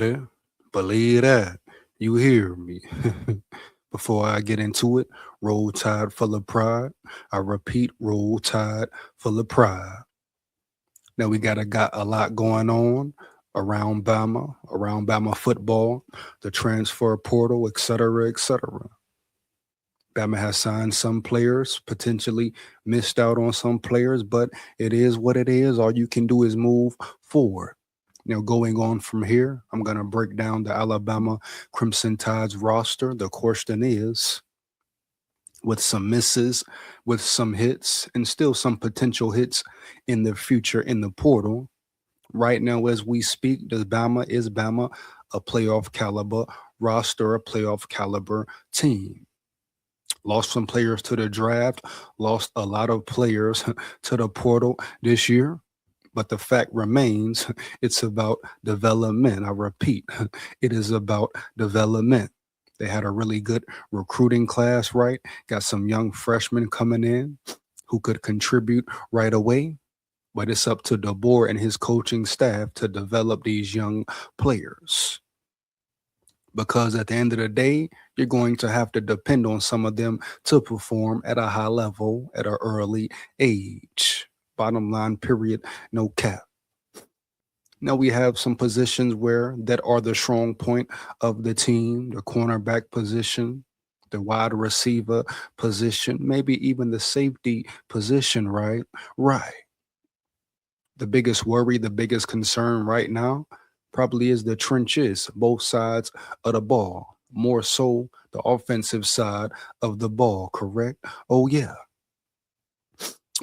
ready? Believe that. You hear me. Before I get into it, roll tide full of pride. I repeat, roll tide full of pride. Now we got a lot going on around Bama football, the transfer portal, et cetera, et cetera. Bama has signed some players, potentially missed out on some players, but it is what it is. All you can do is move forward. Going on from here, I'm going to break down the Alabama Crimson Tide's roster. The question is, with some misses, with some hits, and still some potential hits in the future in the portal. Right now, as we speak, is Bama a playoff caliber roster, a playoff caliber team? Lost some players to the draft, lost a lot of players to the portal this year. But the fact remains, it's about development. I repeat, it is about development. They had a really good recruiting class, right? Got some young freshmen coming in who could contribute right away. But it's up to DeBoer and his coaching staff to develop these young players. Because at the end of the day, you're going to have to depend on some of them to perform at a high level at an early age. Bottom line, period, no cap. Now we have some positions where that are the strong point of the team, the cornerback position, the wide receiver position, maybe even the safety position, right? Right. The biggest worry, the biggest concern right now probably is the trenches, both sides of the ball, more so the offensive side of the ball, correct? Oh, yeah.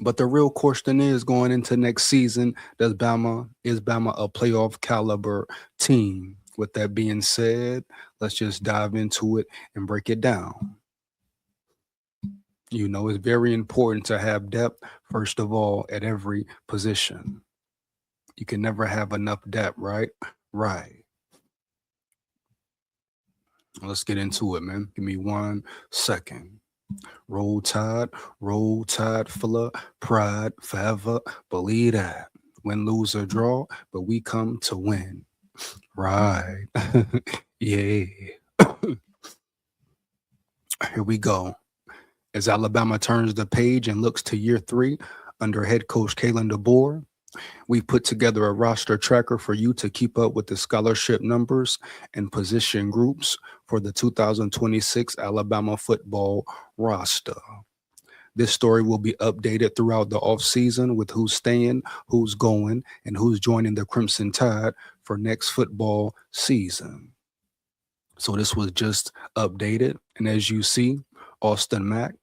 But the real question is going into next season, is Bama a playoff caliber team? With that being said, let's just dive into it and break it down. It's very important to have depth, first of all, at every position. You can never have enough depth, right? Right. Let's get into it, man. Give me 1 second. Roll tide full of pride, forever. Believe that. Win, lose, or draw, but we come to win. Right. Yeah. Here we go. As Alabama turns the page and looks to year 3 under head coach Kalen DeBoer, we put together a roster tracker for you to keep up with the scholarship numbers and position groups for the 2026 Alabama football roster. This story will be updated throughout the offseason with who's staying, who's going, and who's joining the Crimson Tide for next football season. So this was just updated. And as you see, Austin Mack,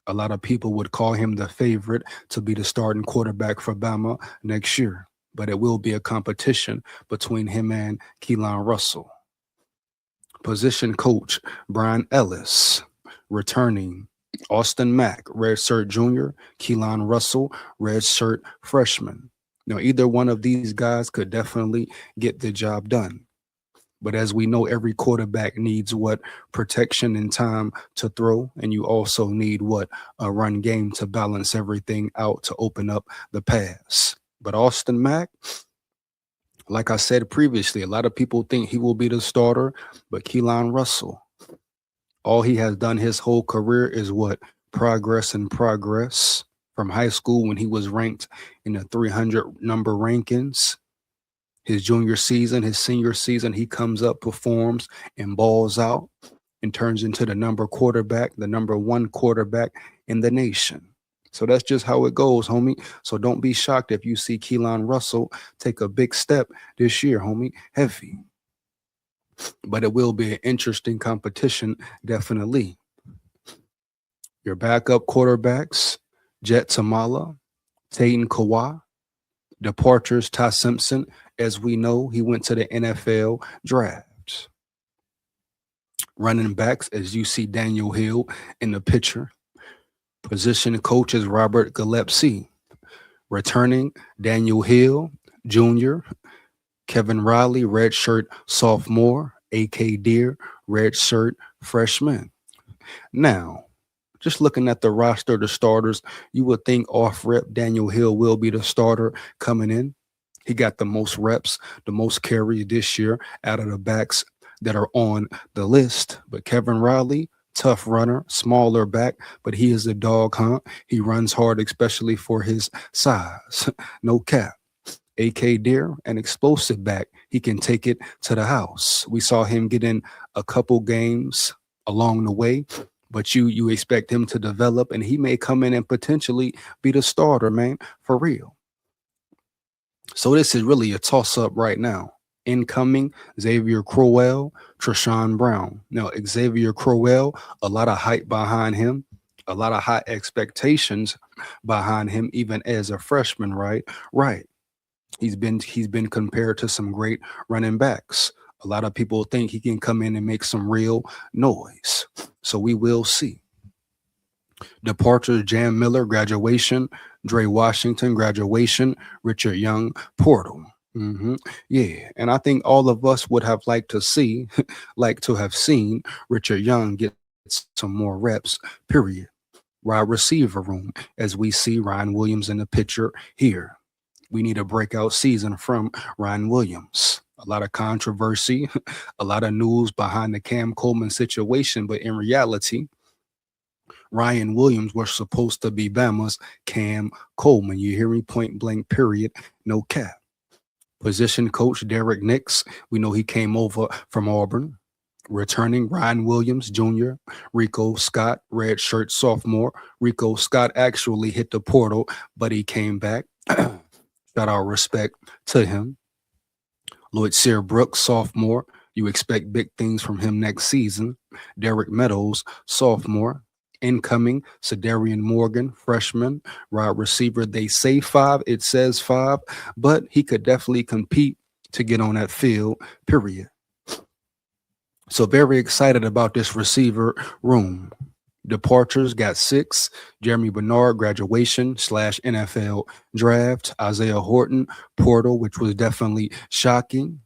a lot of people would call him the favorite to be the starting quarterback for Bama next year. But it will be a competition between him and Keelan Russell. Position coach Brian Ellis, returning Austin Mack, redshirt junior, Keelan Russell, redshirt freshman. Now, either one of these guys could definitely get the job done. But as we know, every quarterback needs what? Protection and time to throw. And you also need what? A run game to balance everything out to open up the pass. But Austin Mack, like I said previously, a lot of people think he will be the starter, but Keelan Russell, all he has done his whole career is what? Progress and progress. From high school when he was ranked in the 300 number rankings. His junior season, his senior season, he comes up, performs, and balls out and turns into the number one quarterback in the nation. So that's just how it goes, homie. So don't be shocked if you see Keelan Russell take a big step this year, homie. Heavy. But it will be an interesting competition, definitely. Your backup quarterbacks, Jet Tamala, Tayton Kawa, departures, Ty Simpson. As we know, he went to the NFL draft. Running backs, as you see Daniel Hill in the picture. Position coach is Robert Gillespie. Returning, Daniel Hill Jr., Kevin Riley, redshirt sophomore, A.K. Deer, redshirt freshman. Now, just looking at the roster, the starters, you would think off rep Daniel Hill will be the starter coming in. He got the most reps, the most carries this year out of the backs that are on the list. But Kevin Riley, tough runner, smaller back, but he is a dog hunt. He runs hard, especially for his size. No cap. AK Deer, an explosive back. He can take it to the house. We saw him get in a couple games along the way, but you expect him to develop, and he may come in and potentially be the starter, man, for real. So this is really a toss up right now. Incoming Xavier Crowell, Treshawn Brown. Now Xavier Crowell, a lot of hype behind him, a lot of high expectations behind him, even as a freshman, right? Right. He's been compared to some great running backs. A lot of people think he can come in and make some real noise. So we will see. Departures: Jam Miller, graduation; Dre Washington, graduation; Richard Young, portal. Yeah, and I think all of us would have liked to see, like to have seen Richard Young get some more reps. Period. Wide receiver room, as we see Ryan Williams in the picture here. We need a breakout season from Ryan Williams. A lot of controversy, a lot of news behind the Cam Coleman situation, but in reality, Ryan Williams was supposed to be Bama's Cam Coleman. You hear me? Point blank, period. No cap. Position coach Derek Nix. We know he came over from Auburn. Returning Ryan Williams Jr., Rico Scott, red shirt sophomore. Rico Scott actually hit the portal, but he came back. Got our respect to him. Lloyd Sear Brooks, sophomore. You expect big things from him next season. Derek Meadows, sophomore. Incoming, Sedarian Morgan, freshman. Wide receiver, they say 5, it says 5, but he could definitely compete to get on that field, period. So very excited about this receiver room. Departures got 6. Jeremy Bernard, graduation / NFL draft. Isaiah Horton, portal, which was definitely shocking.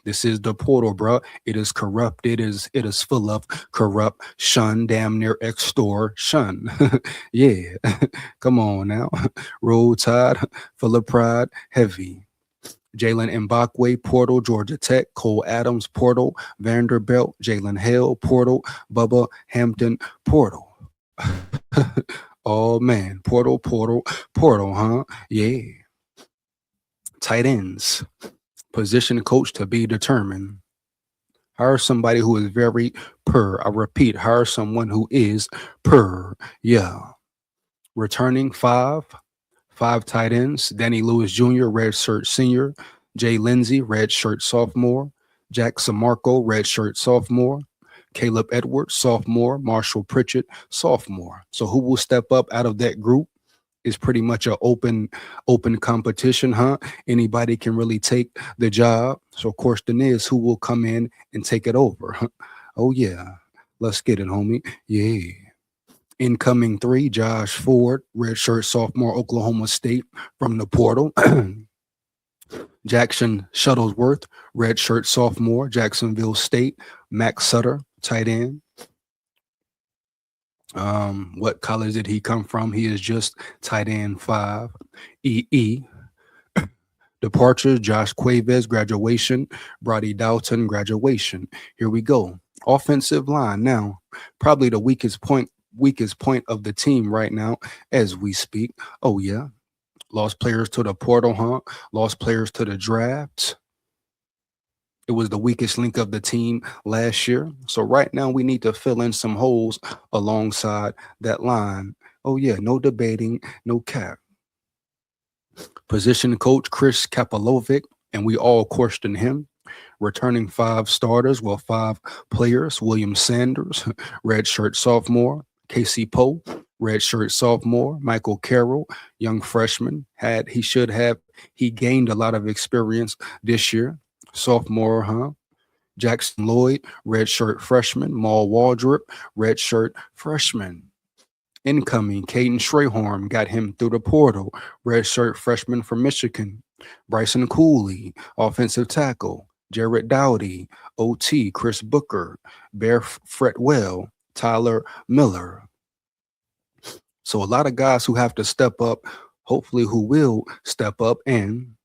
This is the portal, bro. It is corrupt. It is full of corruption, damn near extortion. Yeah, come on now. Roll Tide, full of pride, heavy. Jalen Mbakwe, portal, Georgia Tech. Cole Adams, portal. Vanderbilt. Jalen Hale, portal. Bubba Hampton, portal. Oh man, portal, huh? Yeah. Tight ends. Position coach to be determined. Hire somebody who is very I repeat, hire someone who is yeah. Returning 5 tight ends. Danny Lewis Jr., red shirt senior. Jay Lindsey, red shirt sophomore. Jack Samarco, red shirt sophomore. Caleb Edwards, sophomore. Marshall Pritchett, sophomore. So who will step up out of that group is pretty much an open competition, huh? Anybody can really take the job. So question is, who will come in and take it over? Oh yeah, let's get it, homie. Yeah. Incoming 3, Josh Ford, redshirt sophomore, Oklahoma State from the portal. Jackson Shuttlesworth, redshirt sophomore, Jacksonville State. Max Sutter, tight end. What college did he come from? He is just tight end 5. EE. Departure, Josh Cuevas, graduation. Brody Dalton, graduation. Here we go. Offensive line now, probably the weakest point of the team right now as we speak. Oh yeah. Lost players to the portal, huh? Lost players to the draft. It was the weakest link of the team last year. So right now we need to fill in some holes alongside that line. Oh yeah, no debating, no cap. Position coach Chris Kapalovic, and we all question him. Returning 5 starters, 5 players. William Sanders, redshirt sophomore. Casey Poe, redshirt sophomore. Michael Carroll, young freshman. He gained a lot of experience this year. Sophomore, huh? Jackson Lloyd, redshirt freshman. Maul Waldrop, redshirt freshman. Incoming, Caden Strayhorn, got him through the portal. Redshirt freshman from Michigan. Bryson Cooley, offensive tackle. Jared Dowdy, OT. Chris Booker, Bear Fretwell, Tyler Miller. So a lot of guys who have to step up, hopefully who will step up and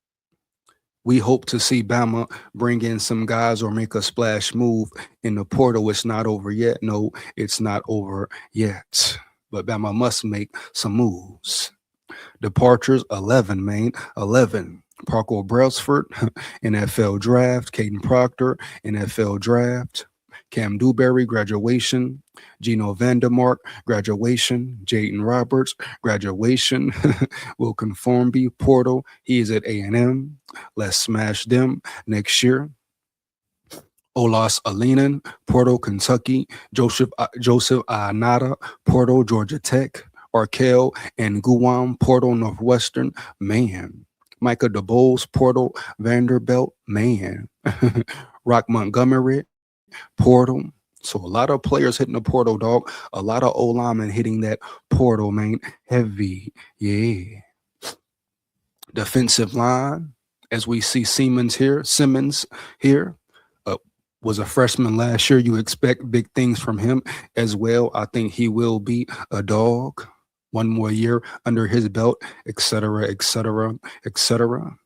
We hope to see Bama bring in some guys or make a splash move in the portal. It's not over yet. No, it's not over yet. But Bama must make some moves. Departures 11, man. 11. Parker Brailsford, NFL draft. Caden Proctor, NFL draft. Cam Dewberry, graduation. Gino Vandermark, graduation. Jaden Roberts, graduation. Wilkin Formby, portal. He is at A&M. Let's smash them next year. Olas Alinen, Portal, Kentucky. Joseph Anada, Portal, Georgia Tech. Arkell and Guam, Portal, Northwestern. Man. Micah DeBoles, Portal, Vanderbilt. Man. Rock Montgomery, portal. So a lot of players hitting the portal, dog. A lot of O-linemen hitting that portal, man. Heavy. Yeah. Defensive line, as we see Simmons here, was a freshman last year. You expect big things from him as well. I think he will be a dog. One more year under his belt, etc., etc., etc.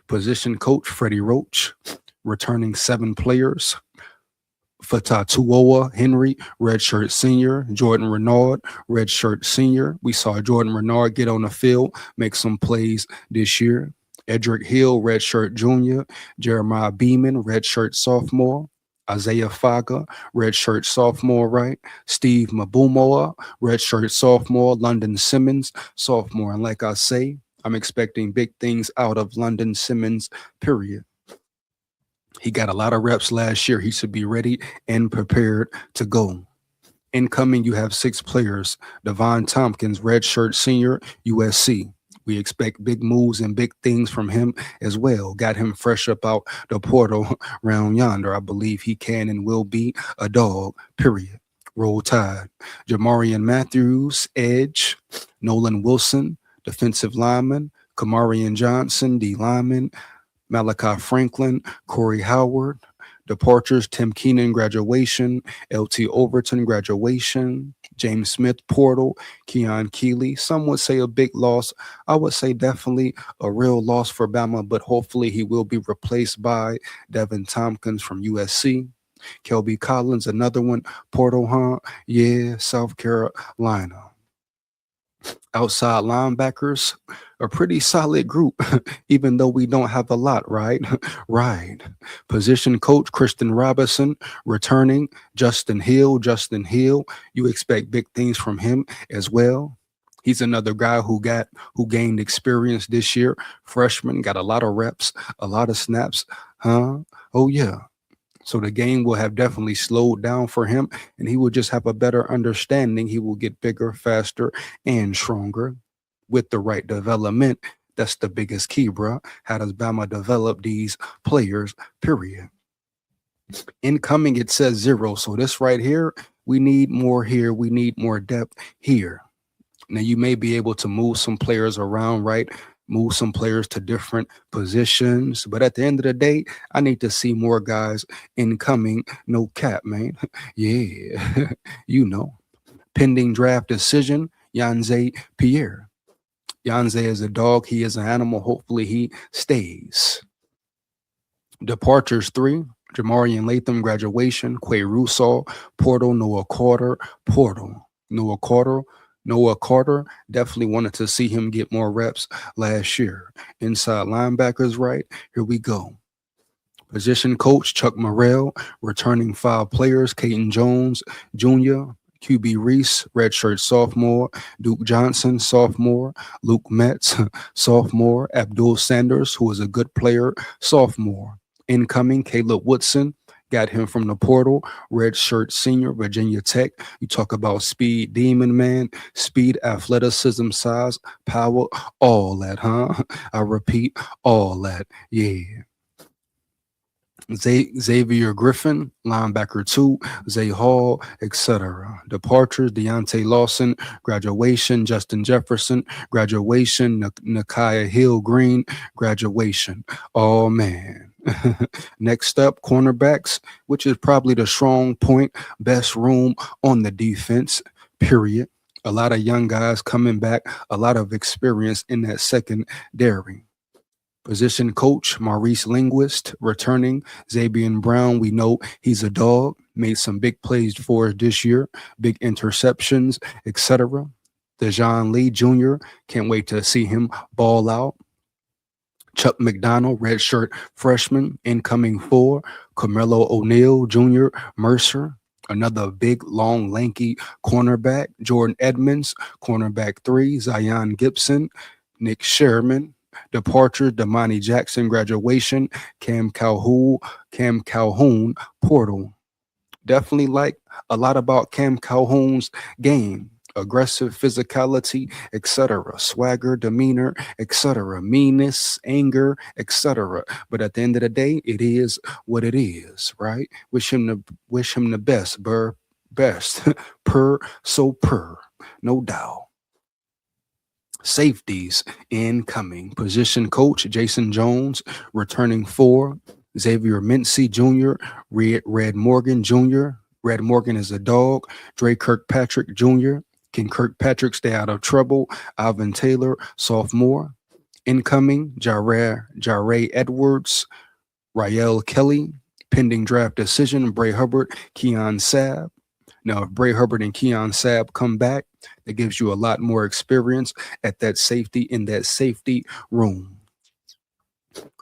Position coach, Freddie Roach, returning 7 players. Fatatuoa Henry, redshirt senior. Jordan Renard, redshirt senior. We saw Jordan Renard get on the field, make some plays this year. Edric Hill, redshirt junior. Jeremiah Beeman, redshirt sophomore. Isaiah Faga, redshirt sophomore, right? Steve Mabumoa, redshirt sophomore. London Simmons, sophomore. And like I say, I'm expecting big things out of London Simmons, period. He got a lot of reps last year. He should be ready and prepared to go. Incoming, you have 6 players. Devon Tompkins, redshirt senior, USC. We expect big moves and big things from him as well. Got him fresh up out the portal round yonder. I believe he can and will be a dog, period. Roll Tide. Jamarian Matthews, edge. Nolan Wilson, defensive lineman. Kamarian Johnson, D lineman. Malachi Franklin, Corey Howard. Departures, Tim Keenan, graduation. LT Overton, graduation. James Smith, portal. Keon Keeley. Some would say a big loss. I would say definitely a real loss for Bama, but hopefully he will be replaced by Devin Tompkins from USC. Kelby Collins, another one. Portal, huh? Yeah, South Carolina. Outside linebackers, a pretty solid group, even though we don't have a lot, right? Right. Position coach, Kristen Robinson, returning. Justin Hill, you expect big things from him as well. He's another guy who gained experience this year. Freshman, got a lot of reps, a lot of snaps. Huh? Oh, yeah. So the game will have definitely slowed down for him, and he will just have a better understanding. He will get bigger, faster, and stronger with the right development. That's the biggest key, bro. How does Bama develop these players, period? Incoming, it says 0. So this right here, we need more here. We need more depth here. Now, you may be able to move some players around, right? Move some players to different positions. But at the end of the day, I need to see more guys incoming. No cap, man. Yeah, you know. Pending draft decision, Yanze Pierre. Yanze is a dog. He is an animal. Hopefully he stays. Departures 3. Jamarian Latham, graduation. Quay Russo, portal. Noah Carter, portal. Noah Carter, definitely wanted to see him get more reps last year. Inside linebackers, right? Here we go. Position coach, Chuck Morrell, returning 5 players. Caden Jones, Jr., QB Reese, redshirt sophomore. Duke Johnson, sophomore. Luke Metz, sophomore. Abdul Sanders, who is a good player, sophomore. Incoming, Caleb Woodson. Got him from the portal, redshirt senior, Virginia Tech. You talk about speed, demon man, speed, athleticism, size, power, all that, huh? I repeat, all that, yeah. Xavier Griffin, linebacker 2, Zay Hall, etc. Departures, Deontay Lawson, graduation. Justin Jefferson, graduation. Nakia Hill Green, graduation. Oh, man. Next up, cornerbacks, which is probably the strong point, best room on the defense, period. A lot of young guys coming back, a lot of experience in that secondary. Position coach Maurice Linguist returning. Xavier Brown, we know he's a dog. Made some big plays for us this year, big interceptions, etc. Dejon Lee Jr. Can't wait to see him ball out. Chuck McDonald, redshirt freshman, incoming four. Carmelo O'Neal Jr., Mercer, another big, long, lanky cornerback. Jordan Edmonds, cornerback three. Zion Gibson, Nick Sherman. Departure, Damani Jackson, graduation. Cam Calhoun, portal. Definitely like a lot about Cam Calhoun's game. Aggressive physicality, etc., swagger, demeanor, etc., meanness, anger, etc. But at the end of the day, it is what it is, right? Wish him the best, best, per, no doubt. Safeties incoming. Position coach Jason Jones, returning four. Xavier Mincy Jr., Red Morgan Jr. Red Morgan is a dog. Dre Kirkpatrick Jr. Can Kirkpatrick stay out of trouble? Alvin Taylor, sophomore. Incoming, Jare Edwards, Rael Kelly. Pending draft decision, Bray Hubbard, Keon Sabb. Now, if Bray Hubbard and Keon Sabb come back, that gives you a lot more experience at that safety in that safety room.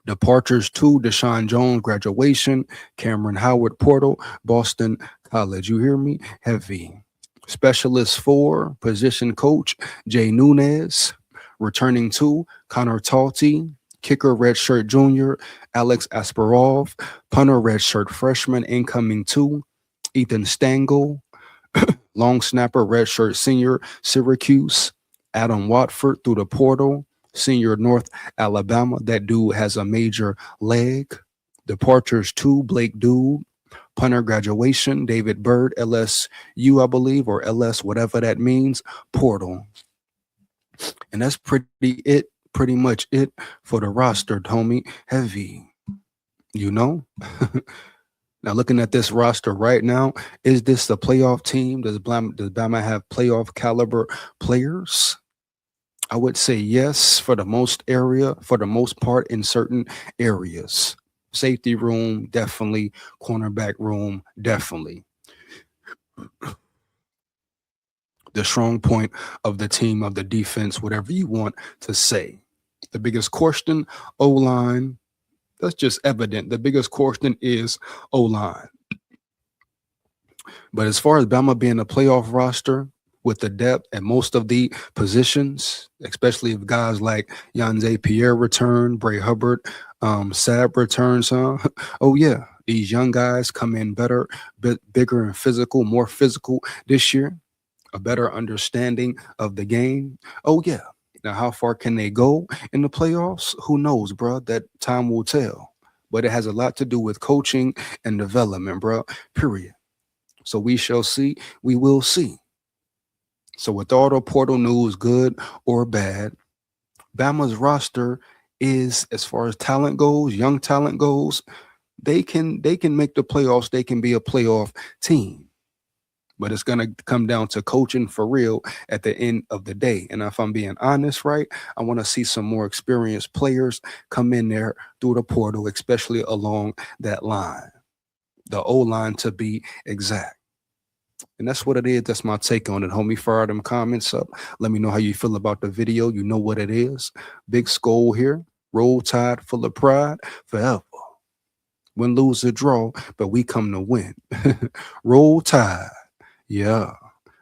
Departures to Deshaun Jones, graduation, Cameron Howard Portal, Boston College. You hear me? Heavy. Specialist 4, position coach, Jay Nunez. Returning 2, Connor Talty. Kicker, redshirt junior, Alex Asparov. Punter, redshirt freshman, incoming 2, Ethan Stangl. Long snapper, redshirt senior, Syracuse. Adam Watford through the portal. Senior, North Alabama. That dude has a major leg. Departures 2, Blake Dude. Punter, graduation, David Bird, LSU, I believe, or LS, whatever that means, portal. And that's pretty much it for the roster, homie. Heavy, you know? Now, looking at this roster right now, is this a playoff team? Does Bama have playoff caliber players? I would say yes for the most part in certain areas. Safety room, definitely. Cornerback room, definitely. The strong point of the team, of the defense, whatever you want to say. The biggest question, O-line. That's just evident. The biggest question is O-line. But as far as Bama being a playoff roster, with the depth at most of the positions, especially if guys like Yanze Pierre return, Bray Hubbard, Sabb returns, oh yeah, these young guys come in better, bigger and physical, more physical this year, a better understanding of the game. Oh yeah. Now, how far can they go in the playoffs? Who knows, bro? That time will tell. But it has a lot to do with coaching and development, bro, period. So we shall see. We will see. So with all the portal news, good or bad, Bama's roster is, as far as talent goes, young talent goes, they can make the playoffs. They can be a playoff team. But it's going to come down to coaching for real at the end of the day. And if I'm being honest, right, I want to see some more experienced players come in there through the portal, especially along that line, the O-line to be exact. And that's what it is. That's my take on it, homie. Fire them comments up. Let me know how you feel about the video. You know what it is. Big Skull here. Roll Tide, full of pride, forever. Win, lose, or draw, but we come to win. Roll Tide. Yeah,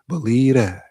believe that.